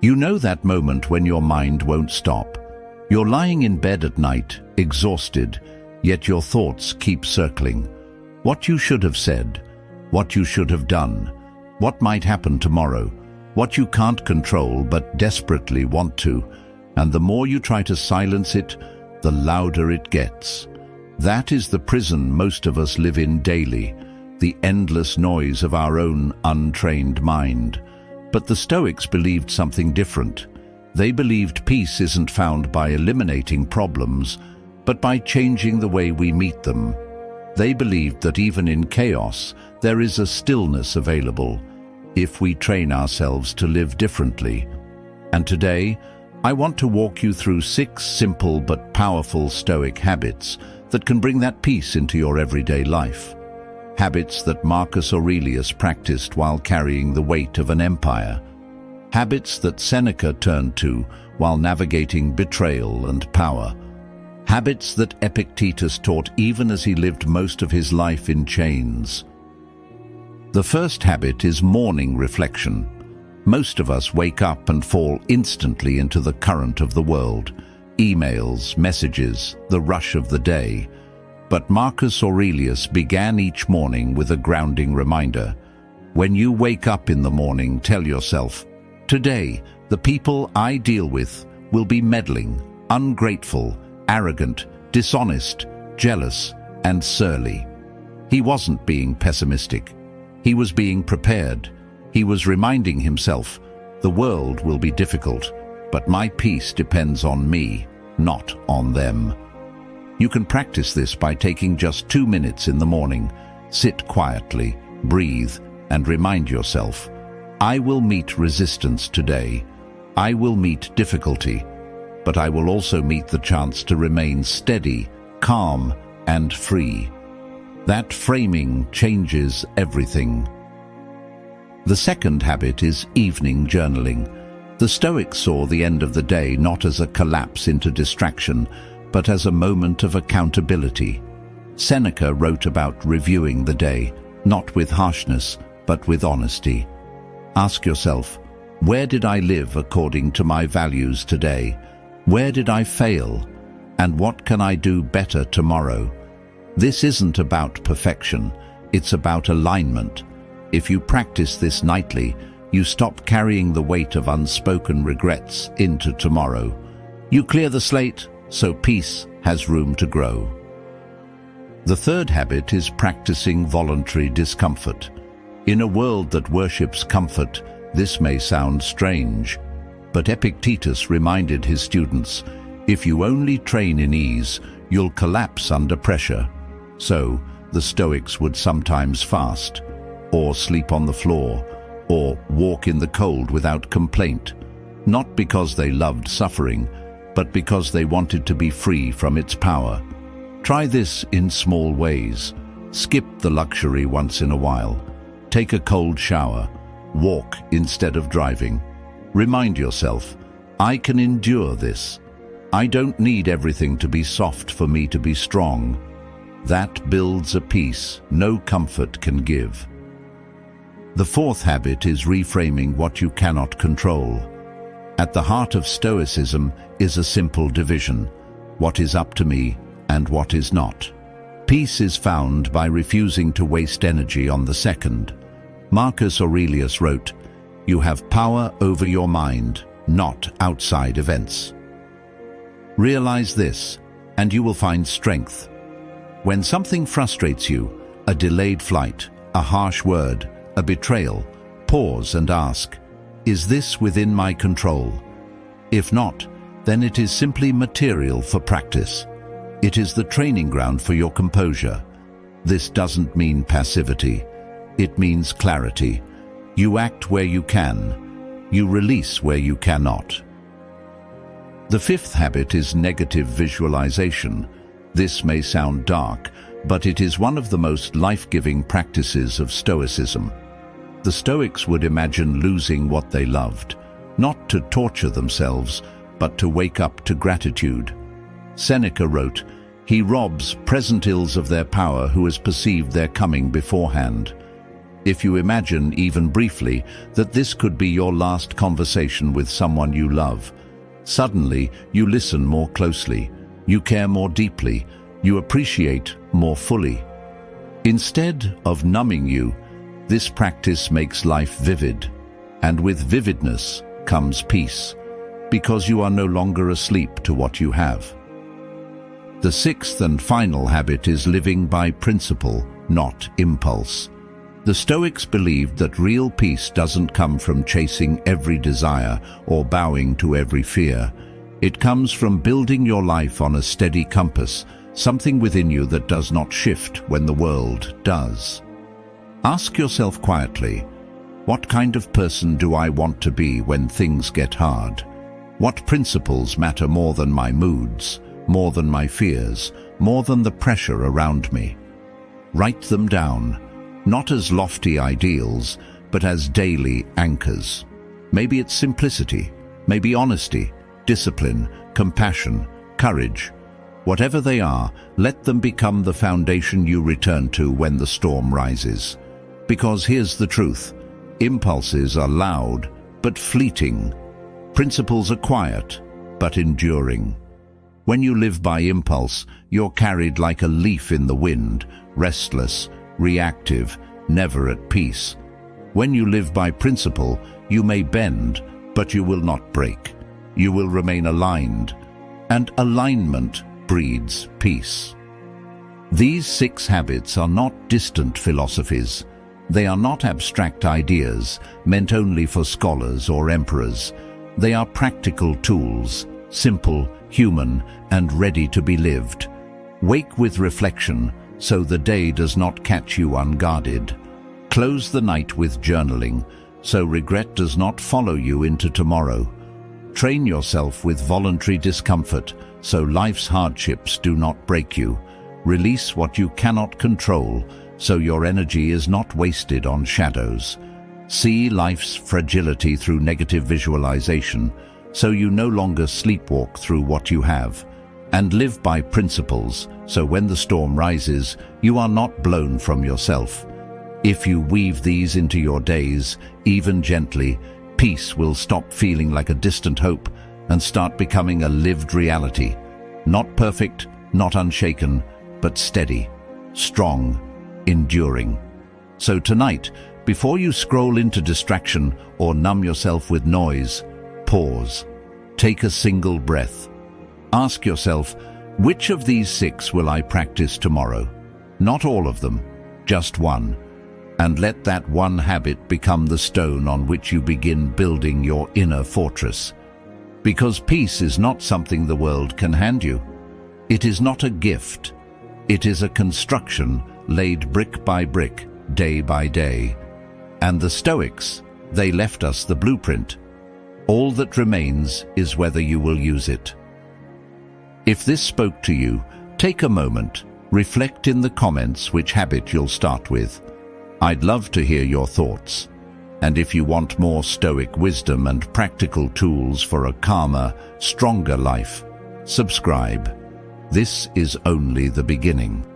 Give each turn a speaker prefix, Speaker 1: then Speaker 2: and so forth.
Speaker 1: You know that moment when your mind won't stop. You're lying in bed at night, exhausted, yet your thoughts keep circling. What you should have said, what you should have done, what might happen tomorrow, what you can't control but desperately want to, and the more you try to silence it, the louder it gets. That is the prison most of us live in daily, the endless noise of our own untrained mind. But the Stoics believed something different. They believed peace isn't found by eliminating problems, but by changing the way we meet them. They believed that even in chaos, there is a stillness available, if we train ourselves to live differently. And today, I want to walk you through 6 simple but powerful Stoic habits that can bring that peace into your everyday life. Habits that Marcus Aurelius practiced while carrying the weight of an empire. Habits that Seneca turned to while navigating betrayal and power. Habits that Epictetus taught even as he lived most of his life in chains. The first habit is morning reflection. Most of us wake up and fall instantly into the current of the world. Emails, messages, the rush of the day. But Marcus Aurelius began each morning with a grounding reminder. When you wake up in the morning, tell yourself, "Today, the people I deal with will be meddling, ungrateful, arrogant, dishonest, jealous, and surly." He wasn't being pessimistic. He was being prepared. He was reminding himself, the world will be difficult, but my peace depends on me, not on them. You can practice this by taking just 2 minutes in the morning. Sit quietly, breathe, and remind yourself, I will meet resistance today. I will meet difficulty, but I will also meet the chance to remain steady, calm, and free. That framing changes everything. The second habit is evening journaling. The Stoics saw the end of the day not as a collapse into distraction, but as a moment of accountability. Seneca wrote about reviewing the day, not with harshness, but with honesty. Ask yourself, where did I live according to my values today? Where did I fail? And what can I do better tomorrow? This isn't about perfection, it's about alignment. If you practice this nightly, you stop carrying the weight of unspoken regrets into tomorrow. You clear the slate, so peace has room to grow. The third habit is practicing voluntary discomfort. In a world that worships comfort, this may sound strange, but Epictetus reminded his students, if you only train in ease, you'll collapse under pressure. So, the Stoics would sometimes fast, or sleep on the floor, or walk in the cold without complaint, not because they loved suffering, but because they wanted to be free from its power. Try this in small ways. Skip the luxury once in a while. Take a cold shower. Walk instead of driving. Remind yourself, I can endure this. I don't need everything to be soft for me to be strong. That builds a peace no comfort can give. The fourth habit is reframing what you cannot control. At the heart of Stoicism is a simple division: what is up to me and what is not. Peace is found by refusing to waste energy on the second. Marcus Aurelius wrote, "You have power over your mind, not outside events." Realize this, and you will find strength. When something frustrates you, a delayed flight, a harsh word, a betrayal, pause and ask, is this within my control? If not, then it is simply material for practice. It is the training ground for your composure. This doesn't mean passivity. It means clarity. You act where you can. You release where you cannot. The fifth habit is negative visualization. This may sound dark, but it is one of the most life-giving practices of Stoicism. The Stoics would imagine losing what they loved, not to torture themselves, but to wake up to gratitude. Seneca wrote, "He robs present ills of their power who has perceived their coming beforehand." If you imagine, even briefly, that this could be your last conversation with someone you love, suddenly you listen more closely, you care more deeply, you appreciate more fully. Instead of numbing you, this practice makes life vivid, and with vividness comes peace, because you are no longer asleep to what you have. The sixth and final habit is living by principle, not impulse. The Stoics believed that real peace doesn't come from chasing every desire or bowing to every fear. It comes from building your life on a steady compass, something within you that does not shift when the world does. Ask yourself quietly, what kind of person do I want to be when things get hard? What principles matter more than my moods, more than my fears, more than the pressure around me? Write them down, not as lofty ideals, but as daily anchors. Maybe it's simplicity, maybe honesty, discipline, compassion, courage. Whatever they are, let them become the foundation you return to when the storm rises. Because here's the truth, impulses are loud but fleeting. Principles are quiet but enduring. When you live by impulse, you're carried like a leaf in the wind, restless, reactive, never at peace. When you live by principle, you may bend, but you will not break. You will remain aligned, and alignment breeds peace. These 6 habits are not distant philosophies. They are not abstract ideas meant only for scholars or emperors. They are practical tools, simple, human, and ready to be lived. Wake with reflection, so the day does not catch you unguarded. Close the night with journaling, so regret does not follow you into tomorrow. Train yourself with voluntary discomfort, so life's hardships do not break you. Release what you cannot control, so your energy is not wasted on shadows. See life's fragility through negative visualization, so you no longer sleepwalk through what you have. And live by principles, so when the storm rises, you are not blown from yourself. If you weave these into your days, even gently, peace will stop feeling like a distant hope and start becoming a lived reality. Not perfect, not unshaken, but steady, strong, enduring. So tonight, before you scroll into distraction or numb yourself with noise, pause. Take a single breath. Ask yourself, which of these 6 will I practice tomorrow? Not all of them, just one. And let that one habit become the stone on which you begin building your inner fortress. Because peace is not something the world can hand you. It is not a gift. It is a construction laid brick by brick, day by day. And the Stoics, they left us the blueprint. All that remains is whether you will use it. If this spoke to you, take a moment, reflect in the comments which habit you'll start with. I'd love to hear your thoughts. And if you want more Stoic wisdom and practical tools for a calmer, stronger life, subscribe. This is only the beginning.